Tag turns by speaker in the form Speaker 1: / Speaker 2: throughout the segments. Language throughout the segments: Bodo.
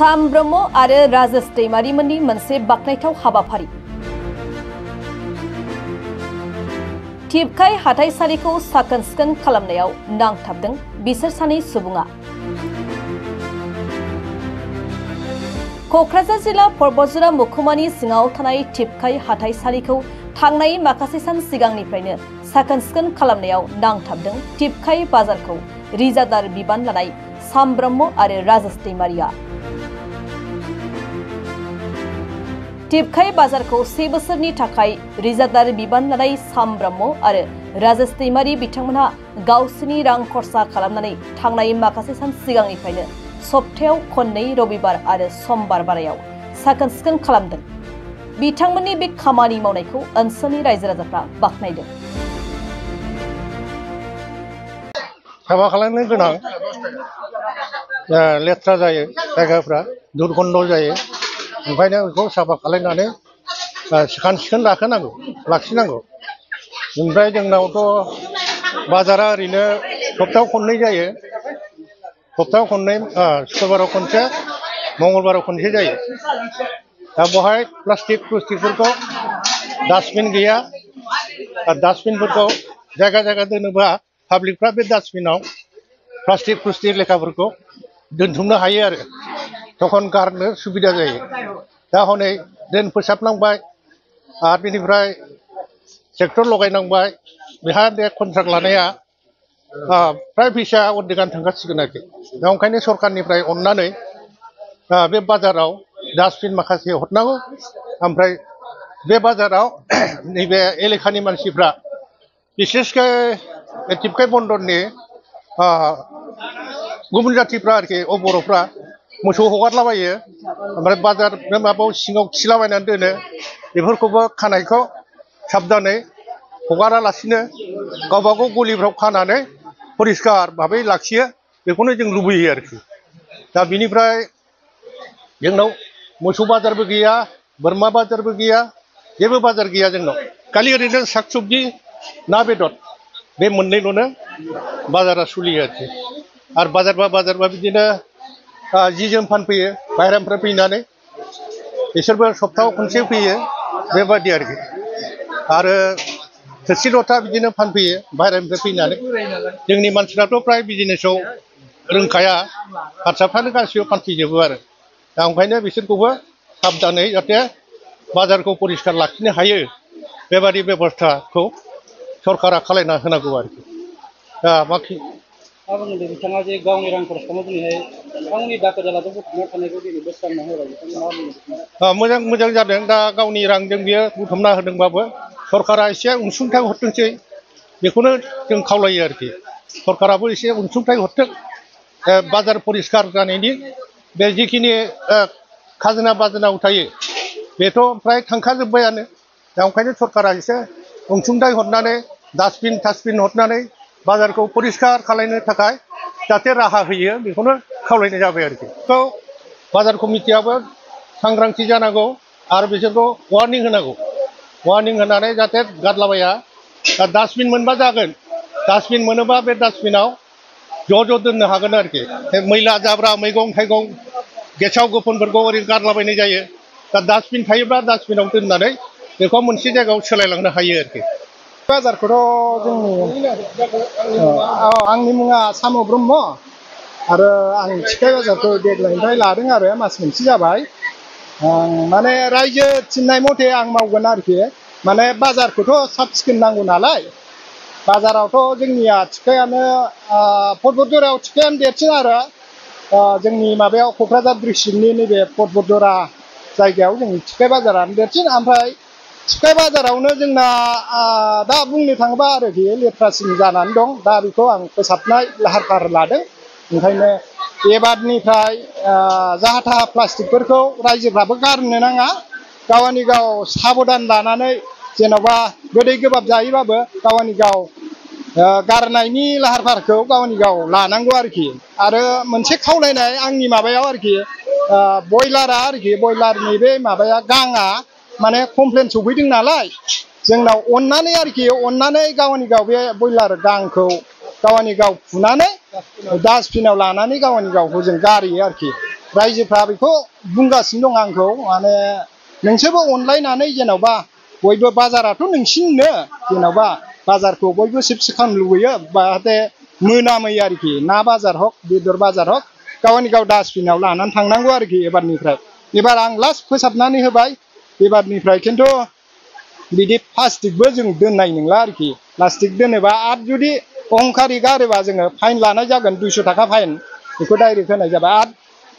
Speaker 1: साम ब्रह्म आरो राजेश दैमारिमोननि मोनसे बाखनायथाव हाबाफारि। टिपकाय हाथाइसालिखौ साखोन-सिखोन खालामनायाव नांथाबदों बिसोर सानै सुबुङा। क'क्राझार जिल्ला पर्बतजरा महकुमानि सिङाव थानाय टिपकाय हाथाइसालिखौ थांनाय माखासे सान सिगांनिफ्रायनो साखोन-सिखोन खालामनायाव नांथाबदों टिपकाय बाजारखौ रिजादार बिबान लानाय साम ब्रह्म आरो राजेश दैमारिया। टिपकाय बाजारखौ 3 बोसोरनि थाखाय रिजादार बिबान लानाय साम ब्रह्म आरो राजेश दैमारि बिथांमोनहा गावसोरनि रां खरसा खालामनानै थांनाय माखासे सान सिगांनिफ्रायनो सप्तायाव खननै रबिबार आरो समबार बारायाव साखोन-सिखोन खालामदों। बिथांमोननि बे खामानि मावनायखौ ओनसोलनि रायजो राजाफ्रा बाख्नायदों।
Speaker 2: साफा खालामनो गोनां लेथ्रा जायो, जायगाफ्रा दुरगन्ध जायो, ओंखायनो बेखौ साफा खालामनानै साखोन-सिखोन लाखिनांगौ। ओमफ्राय जोंनावथ' बाजारा ओरैनो सप्तायाव खननै जायो। सप्तायाव खननै, शुक्रबाराव खनसे, मंगलबाराव खनसे जायो। दा बेवहाय प्लास्टिकफोरखौ डास्टबिन गैया। डास्टबिनफोरखौ जायगा दोनोबा पाब्लिकफ्रा बे डास्टबिनाव प्लास्टिक लेखाफोरखौ दोनथुमनो हायो आरो तखन गारनो सुबिदा जायो। दा हनै ड्रेन फोसाबनांबाय आरो बेनिफ्राय ट्रेक्टर लगायनांबाय। बेहा बे कन्ट्राक्ट लानाया फ्राय फैसा अर्धेकआनो थांगासिगोन आरोखि। दा ओंखायनो सरकारनिफ्राय अननानै बे बाजाराव डास्टबिन माखासे हरनांगौ। ओमफ्राय बे बाजाराव नैबे एलेखानि मानसिफ्रा बिसेसकै टिपकाय बन्दरनि गुबुन जाथिफ्रा आरोखि बर'फ्रा मोसौ हगारलाबायो, ओमफ्राय बाजार माबायाव सिङाव खिलाबायनानै दोनो। बेफोरखौबो खानायखौ साबधानै हगारालासिनो गावबागाव गलिफ्राव खानानै परिस्कार भाबै लाखियो। बेखौनो जों लुबैयो आरोखि। दा बिनिफ्राय जोंनाव मोसौ बाजारबो गैया, बोरमा बाजारबो गैया, जेबो बाजार गैया जोंनाव। खालि ओरैनो साग सब्जि, ना बेदर बे मोननैल'नो बाजारा सोलियो आरोखि। आरो बाजारबा बिदिनो जि जोम फानफैयो बाहेरानिफ्राय फैनानै, बिसोरबो सप्तायाव खनसे फैयो, बेबादि आरोखि। आरो थोरसि लथा बिदिनो फानफैयो बाहेरानिफ्राय फैनानै। जोंनि मानसिफ्राथ' फ्राय बिजनेसाव रोंखाया, हारसाफ्रानो गासिबो फानफैजोबो आरो। दा ओंखायनो बिसोरखौबो साबधानै जाहाथे बाजारखौ परिस्कार लाखिनो हायो, बेबादि बेब'स्थाखौ सरकारा खालामना होनांगौ आरोखि। दा बाखि
Speaker 3: बिथाङा जे गावनि रां खरस खालामो दिनैहाय गावनि दाखोर दालाखौ बुथुमना थानायखौ दिनै बोस्रांना होबाय।
Speaker 2: मोजां जादों। दा गावनि रांजों बियो बुथुमना होदोंबाबो सरकारा एसे अनसुंथाइ हरथोंसै, बेखौनो जों खावलायो आरोखि। सरकाराबो एसे अनसुंथाइ हरथों बाजार परिस्कार जानायनि। बे जिखिनि खाजोना बाजोनाव थायो बेथ' फ्राय थांखाजोब्बायानो। दा ओंखायनो सरकारा एसे अनसुंथाइ हरनानै डास्टबिन थास्टबिन हरनानै बाजारखौ परिस्कार खालामनो थाखाय जाहाथे राहा होयो, बेखौनो खावलायनाय जाबाय आरोखि। बाजार कमिटियाबो सांग्रांथि जानांगौ आरो बिसोरखौ वार्निं होनांगौ। वार्निं होनानै जाहाथे गारलाबाया। दा डास्टबिन मोनबा जागोन। डास्टबिन मोनोबा बे डास्टबिनाव ज' दोननो हागोन आरोखि। मैला जाब्रा मैगं थाइगं गेसाव गोफोनफोरखौ ओरैनो गारलाबायनाय जायो। दा डास्टबिन थायोब्ला डास्टबिनाव दोननानै बेखौ मोनसे जायगायाव सोलायलांनो हायो आरोखि।
Speaker 4: बाजारखौथ' आंनि मुङा साम ब्रह्म आरो आं टिपकाय बाजारखौ देग्लायनिफ्राय लादों आरो मास मोनसे जाबाय। माने रायजो थिननाय मथे आं मावगोन आरोखि। माने बाजारखौथ' साब सिखोन नांगौ नालाय। बाजारावथ' जोंनिया टिपकायानो पर्बतजरायाव टिपकायानो देरसिन आरो जोंनि माबायाव क'क्राझार डिस्ट्रिक्टनि नैबे पर्बतजरा जायगायाव जोंनि टिपकाय बाजारानो देरसिन। ओमफ्राय टिपकाय बाजारावनो जोंना दा बुंनो थाङोबा आरोखि लेथ्रासिन जानानै दं। दा बेखौ आं फोसाबनाय लाहार फाहार लादों। ओंखायनो एबारनिफ्राय जाहा थाहा प्लास्टिकफोरखौ रायजोफ्राबो गारनो नाङा। गावनि गाव साबधान लानानै जेन'बा गोदै गोबाब जायोबाबो गावनि गाव गारनायनि लाहार फाहारखौ गावनि गाव लानांगौ आरोखि। आरो मोनसे खावलायनाय आंनि माबायाव आरोखि, बयलारा आरोखि, बयलारनि बे माबाया गाङा माने कमप्लेन सफैदों नालाय जोंनाव अननानै गावनि गाव बे बयलार गांखौ गावनि गाव फुनानै डास्टबिनाव लानानै गावनि गाव हजों गारहैयो आरोखि। रायजोफ्रा बेखौ बुंगासिनो दं आंखौ माने नोंसोरबो अनलायनानै जेन'बा बयबो बाजाराथ' नोंसिनिनो जेन'बा बाजारखौ बयबो सिब सिखोन लुबैयो जाहाथे मोनामै आरोखि ना बाजार हक बेदर बाजार हक गावनि गाव डास्टबिनाव लानानै थांनांगौ आरोखि एबारनिफ्राय एबार आं लास्ट फोसाबनानै होबाय एबारनिफ्राय खिन्थु बिदि प्लास्टिकबो जों दोननाय नंला आरोखि प्लास्टिक दोनोबा आरो जुदि अहंखारि गारोबा जोङो फाइन लानाय जागोन 200 थाखा फाइन बेखौ डाइरेक्ट होनाय जाबाय आरो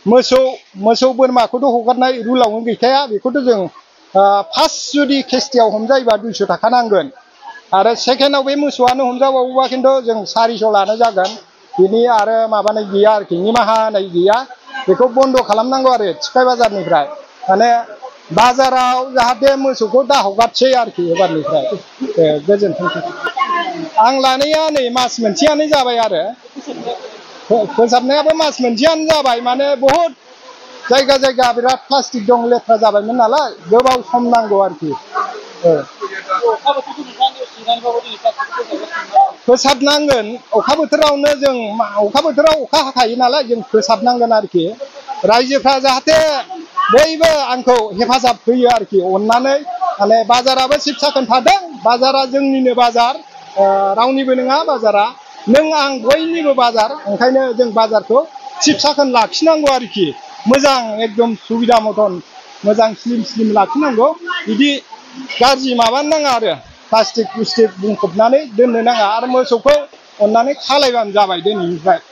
Speaker 4: मोसौ बोरमाखौथ' हगारनाय रुलावनो गैखाया बेखौथ' जों फार्स्ट जुदि केस्टियाव हमजायोबा 200 थाखा नांगोन आरो सेकेन्डआव बे मोसौआनो हमजाबावोबा खिन्थु जों 400 लानाय जागोन बिनि आरो माबानाय गैया आरोखि निमाहा होनाय गैया बेखौ बन्द' खालामनांगौ आरो थिखाय बाजारनिफ्राय माने बाजाराव जाहाथे मोसौखौ दा हगारसै आरोखि एबारनिफ्राय गोजोन्थों आं लानाया नै मास मोनसेयानो जाबाय आरो फोसाबनायाबो मास मोनसेयानो जाबाय माने बहुद जायगा जायगा बिराद प्लास्टिक दं लेथ्रा जाबायमोन नालाय गोबाव सम नांगौ आरोखि फोसाबनांगोन अखा बोथोरावनो जों अखा बोथोराव अखा हाखायो नालाय जों फोसाबनांगोन आरोखि रायजोफ्रा जाहाथे बयबो आंखौ हेफाजाब होयो आरोखि अननानै माने बाजाराबो सिब साखोन थादों बाजारा जोंनिनो बाजार रावनिबो नङा बाजारा नों आं बयनिबो बाजार ओंखायनो जों बाजारखौ सिब साखोन लाखिनांगौ आरोखि मोजां एकदम सुबिदा मथन मोजां स्लिम लाखिनांगौ बिदि गाज्रि माबानो नाङा आरो प्लास्टिक बुंफबनानै दोननो नाङा आरो मोसौखौ अननानै खालायबानो जाबाय दिनैनिफ्राय